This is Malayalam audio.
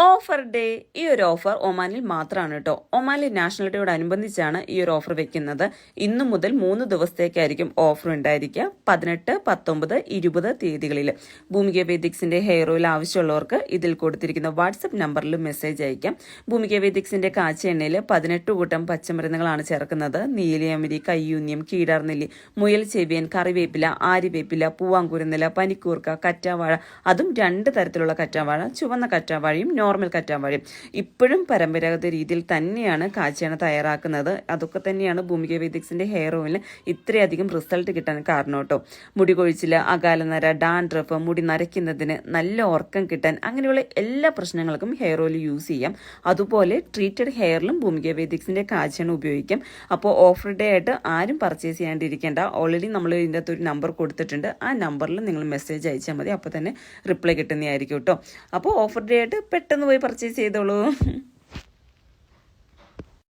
Offer day. ഈ ഒരു ഓഫർ ഒമാനിൽ മാത്രമാണ് കേട്ടോ. ഒമാനിൽ നാഷണൽ ഡേയോടനുബന്ധിച്ചാണ് ഈ ഒരു ഓഫർ വെക്കുന്നത്. ഇന്നു മുതൽ 3 ദിവസത്തേക്കായിരിക്കും ഓഫർ ഉണ്ടായിരിക്കുക. 18, 19, 20 തീയതികളിൽ. ഭൂമിക വേദിക്സിന്റെ ഹെയർ ഓയിൽ ആവശ്യമുള്ളവർക്ക് ഇതിൽ കൊടുത്തിരിക്കുന്ന വാട്സപ്പ് നമ്പറിൽ മെസ്സേജ് അയക്കാം. ഭൂമിക വേദിക്സിന്റെ കാച്ച എണ്ണയിൽ 18 കൂട്ടം പച്ചമരുന്നുകളാണ് ചേർക്കുന്നത്. നീലയമരി, കയ്യൂന്യം, കീടാർനെല്ലി, മുയൽ ചെവിയൻ, കറിവേപ്പില, ആര്യവേപ്പില, പൂവാങ്കുരുന്നില, പനിക്കൂർക്ക, കറ്റാവാഴ, അതും 2 തരത്തിലുള്ള കറ്റാവാഴ, ചുവന്ന കറ്റാവാഴയും നോർമൽ കറ്റാവാഴയും. ഇപ്പോഴും പരമ്പരാഗത രീതിയിൽ തന്നെയാണ് കാച്ചിയാണ് തയ്യാറാക്കുന്നത്. അതൊക്കെ തന്നെയാണ് ഭൂമിക വേദിക്സിന്റെ ഹെയർ ഓയിലിന് ഇത്രയധികം റിസൾട്ട് കിട്ടാൻ കാരണം കേട്ടോ. മുടി കൊഴിച്ചിൽ, അകാലനര, ഡാൻഡ്രഫ്, മുടി നരയ്ക്കുന്നതിന്, നല്ല ഉറക്കം കിട്ടാൻ, അങ്ങനെയുള്ള എല്ലാ പ്രശ്നങ്ങൾക്കും ഹെയർ ഓയിൽ യൂസ് ചെയ്യാം. അതുപോലെ ട്രീറ്റഡ് ഹെയറിലും ഭൂമിക വേദിക്സിന്റെ കാച്ചിയാണ് ഉപയോഗിക്കാം. അപ്പോൾ ഓഫർ ഡേ ആയിട്ട് ആരും പർച്ചേസ് ചെയ്യാണ്ടിരിക്കേണ്ട. ഓൾറെഡി നമ്മൾ ഇതിൻ്റെ അകത്ത് ഒരു നമ്പർ കൊടുത്തിട്ടുണ്ട്. ആ നമ്പറിൽ നിങ്ങൾ മെസ്സേജ് അയച്ചാൽ മതി. അപ്പോൾ തന്നെ റിപ്ലൈ കിട്ടുന്നതായിരിക്കും കേട്ടോ. അപ്പോൾ ഓഫർ ഡേ ആയിട്ട് പെട്ടെന്ന് പോയി പർച്ചേസ് ചെയ്തോളൂ.